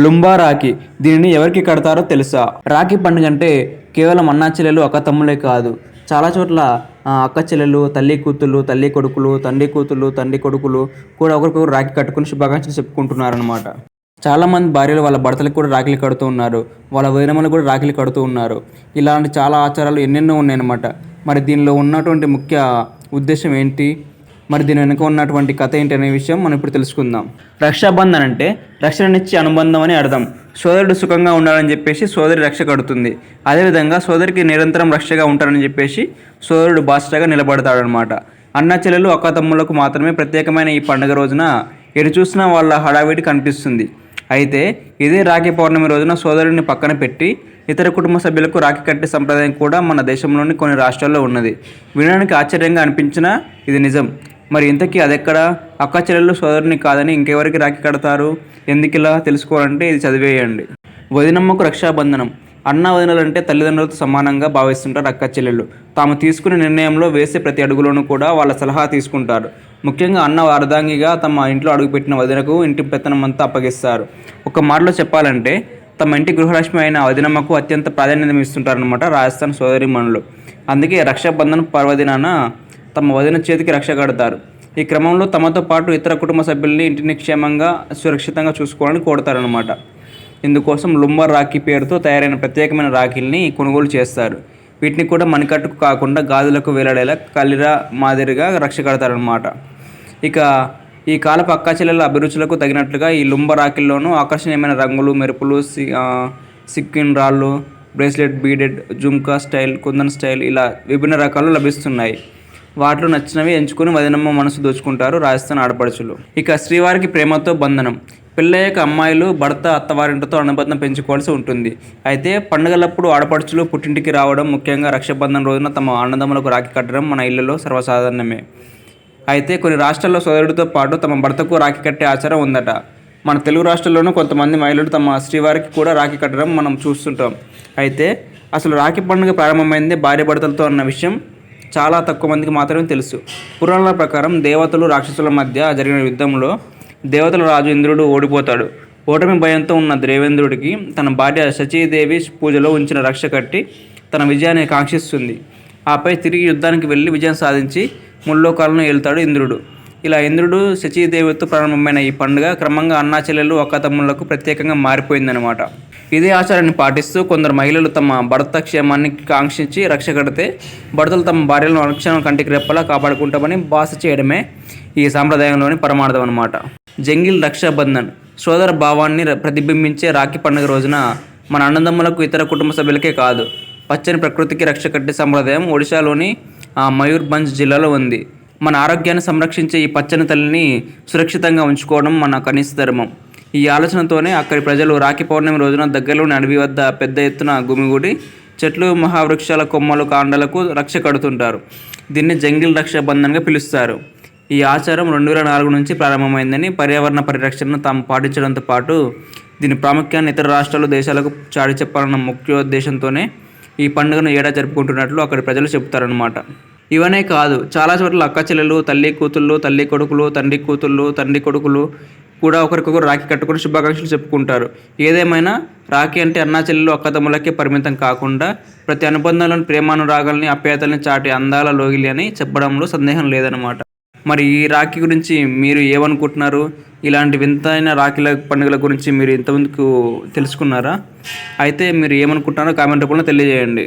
Lumbar Rakhi దీనిని ఎవరికి కడతారో తెలుసా? రాఖీ పండుగ అంటే కేవలం అన్నా చెల్లెలు అక్క తమ్ముళ్ళే కాదు, చాలా చోట్ల అక్క చెల్లెలు, తల్లి కూతుళ్ళు, తల్లి కొడుకులు, తండ్రి కూతుళ్ళు, తండ్రి కొడుకులు కూడా ఒకరికొకరు రాఖీ కట్టుకుని శుభాకాంక్షలు చెప్పుకుంటున్నారనమాట. చాలామంది భార్యలు వాళ్ళ భర్తలకు కూడా రాఖీలు కడుతూ ఉన్నారు, వాళ్ళ వదినమ్మలు కూడా రాఖీలు కడుతూ ఉన్నారు. ఇలాంటి చాలా ఆచారాలు ఎన్నెన్నో ఉన్నాయన్నమాట. మరి దీనిలో ఉన్నటువంటి ముఖ్య ఉద్దేశం ఏంటి, మరి దీని వెనుక ఉన్నటువంటి కథ ఏంటి అనే విషయం మనం ఇప్పుడు తెలుసుకుందాం. రక్షాబంధన్ అంటే రక్షణనిచ్చే అనుబంధం అని అర్థం. సోదరుడు సుఖంగా ఉండాలని చెప్పేసి సోదరి రక్ష కడుతుంది. అదేవిధంగా సోదరికి నిరంతరం రక్షగా ఉంటారని చెప్పేసి సోదరుడు బాస్టగా నిలబడతాడనమాట. అన్న చెల్లెలు అక్క తమ్ముళ్లకు మాత్రమే ప్రత్యేకమైన ఈ పండుగ రోజున ఎటు చూసినా వాళ్ళ హడావిడి కనిపిస్తుంది. అయితే ఇదే రాఖీ పౌర్ణమి రోజున సోదరుడిని పక్కన పెట్టి ఇతర కుటుంబ సభ్యులకు రాఖీ కట్టే సంప్రదాయం కూడా మన దేశంలోని కొన్ని రాష్ట్రాల్లో ఉన్నది. వినడానికి ఆశ్చర్యంగా అనిపించినా ఇది నిజం. మరి ఇంతకీ అదెక్కడ? అక్క చెల్లెళ్ళు సోదరుని కాదని ఇంకెవరికి రాఖీ కడతారు? ఎందుకు ఇలా తెలుసుకోవాలంటే ఇది చదివేయండి. వదినమ్మకు రక్షాబంధనం. అన్న వదినలంటే తల్లిదండ్రులతో సమానంగా భావిస్తుంటారు అక్క చెల్లెళ్ళు. తాము తీసుకునే నిర్ణయంలో వేసే ప్రతి అడుగులోనూ కూడా వాళ్ళ సలహా తీసుకుంటారు. ముఖ్యంగా అన్న అర్ధాంగిగా తమ ఇంట్లో అడుగుపెట్టిన వదినకు ఇంటి పెత్తనం అంతా అప్పగిస్తారు. ఒక మాటలో చెప్పాలంటే తమ ఇంటి గృహలక్ష్మి అయిన వదినమ్మకు అత్యంత ప్రాధాన్యత ఇస్తుంటారనమాట రాజస్థాన్ సోదరిమణులు. అందుకే రక్షాబంధన్ పర్వదినాన తమ వదిన చేతికి రక్ష కడతారు. ఈ క్రమంలో తమతో పాటు ఇతర కుటుంబ సభ్యుల్ని ఇంటిని క్షేమంగా సురక్షితంగా చూసుకోవాలని కోరుతారనమాట. ఇందుకోసం లుంబా రాఖీ పేరుతో తయారైన ప్రత్యేకమైన రాఖీల్ని కొనుగోలు చేస్తారు. వీటిని కూడా మణికట్టుకు కాకుండా గాజులకు వేలాడేలా కలిరా మాదిరిగా రక్ష కడతారనమాట. ఇక ఈ కాలపు అక్కా చెల్లెల అభిరుచులకు తగినట్లుగా ఈ లుంబా రాఖీల్లోనూ ఆకర్షణీయమైన రంగులు, మెరుపులు, సిక్కిన్ రాళ్ళు, bracelet, beaded, jhumka style, kundan style ఇలా విభిన్న రకాలు లభిస్తున్నాయి. వాటిలో నచ్చినవి ఎంచుకుని వదినమ్మ మనసు దోచుకుంటారు రాజస్థాన్ ఆడపడుచులు. ఇక శ్రీవారికి ప్రేమతో బంధనం. పెళ్ళయ్యాక అమ్మాయిలు భర్త అత్తవారింటితో అనుబంధం పెంచుకోవాల్సి ఉంటుంది. అయితే పండుగలప్పుడు ఆడపడుచులు పుట్టింటికి రావడం, ముఖ్యంగా రక్షాబంధన్ రోజున తమ అన్నదమ్ములకు రాఖీ కట్టడం మన ఇళ్లలో సర్వసాధారణమే. అయితే కొన్ని రాష్ట్రాల్లో సోదరుడితో పాటు తమ భర్తకు రాఖీ కట్టే ఆచారం ఉందట. మన తెలుగు రాష్ట్రాల్లోనూ కొంతమంది మహిళలు తమ శ్రీవారికి కూడా రాఖీ కట్టడం మనం చూస్తుంటాం. అయితే అసలు రాఖీ పండుగ ప్రారంభమైంది భార్య భర్తలతో అన్న విషయం చాలా తక్కువ మందికి మాత్రమే తెలుసు. పురాణాల ప్రకారం దేవతలు రాక్షసుల మధ్య జరిగిన యుద్ధంలో దేవతల రాజు ఇంద్రుడు ఓడిపోతాడు. ఓటమి భయంతో ఉన్న దేవేంద్రుడికి తన భార్య శచీదేవి పూజలో ఉంచిన రక్ష కట్టి తన విజయాన్ని కాంక్షిస్తుంది. ఆపై తిరిగి యుద్ధానికి వెళ్ళి విజయం సాధించి ముల్లోకాలను ఏలుతాడు ఇంద్రుడు. ఇలా ఇంద్రుడు శచీదేవితో ప్రారంభమైన ఈ పండుగ క్రమంగా అన్నా చెల్లెలు అక్క తమ్ముళ్లకు ప్రత్యేకంగా మారిపోయిందనమాట. ఇదే ఆచారాన్ని పాటిస్తూ కొందరు మహిళలు తమ భర్త క్షేమాన్ని కాంక్షించి రక్ష కడితే భర్తలు తమ భార్యలను అనుక్షణం కంటికి రెప్పలా కాపాడుకుంటామని బాస చేయడమే ఈ సాంప్రదాయంలోని పరమార్థం అనమాట. జంగిల్ రక్షాబంధన్ సోదర భావాన్ని ప్రతిబింబించే రాఖీ పండుగ రోజున మన అన్నదమ్ములకు ఇతర కుటుంబ సభ్యులకే కాదు, పచ్చని ప్రకృతికి రక్ష కట్టే సంప్రదాయం ఒడిశాలోని మయూర్భంజ్ జిల్లాలో ఉంది. మన ఆరోగ్యాన్ని సంరక్షించే ఈ పచ్చని తల్లిని సురక్షితంగా ఉంచుకోవడం మన కనీస ధర్మం. ఈ ఆలోచనతోనే అక్కడి ప్రజలు రాఖీ పౌర్ణమి రోజున దగ్గరలోని అడవి వద్ద పెద్ద ఎత్తున గుమిగూడి చెట్లు, మహావృక్షాల కొమ్మలు, కాండలకు రక్ష కడుతుంటారు. దీన్ని జంగిల్ రక్షాబంధన్గా పిలుస్తారు. ఈ ఆచారం 2004 నుంచి ప్రారంభమైందని, పర్యావరణ పరిరక్షణను తాము పాటించడంతో పాటు దీని ప్రాముఖ్యాన్ని ఇతర రాష్ట్రాలు, దేశాలకు చాటి చెప్పాలన్న ముఖ్యోద్దేశంతోనే ఈ పండుగను ఏడాది జరుపుకుంటున్నట్లు అక్కడి ప్రజలు చెబుతారనమాట. ఇవనే కాదు, చాలా చోట్ల అక్క చెల్లెలు, తల్లి కూతుళ్ళు, తల్లి కొడుకులు, తండ్రి కూతుళ్ళు, తండ్రి కొడుకులు కూడా ఒకరికొకరు రాఖీ కట్టుకుని శుభాకాంక్షలు చెప్పుకుంటారు. ఏదేమైనా రాఖీ అంటే అన్నా చెల్లెలు అక్క తమ్ములకే పరిమితం కాకుండా ప్రతి అనుబంధంలోని ప్రేమానురాగాల్ని, ఆప్యాయతల్ని చాటి అందాల లోగిలి అని చెప్పడంలో సందేహం లేదనమాట. మరి ఈ రాఖీ గురించి మీరు ఏమనుకుంటున్నారు? ఇలాంటి వింతైన రాఖీల పండుగల గురించి మీరు ఇంతమందికి తెలుసుకున్నారా? అయితే మీరు ఏమనుకుంటున్నారో కామెంట్ రూపంలో తెలియజేయండి.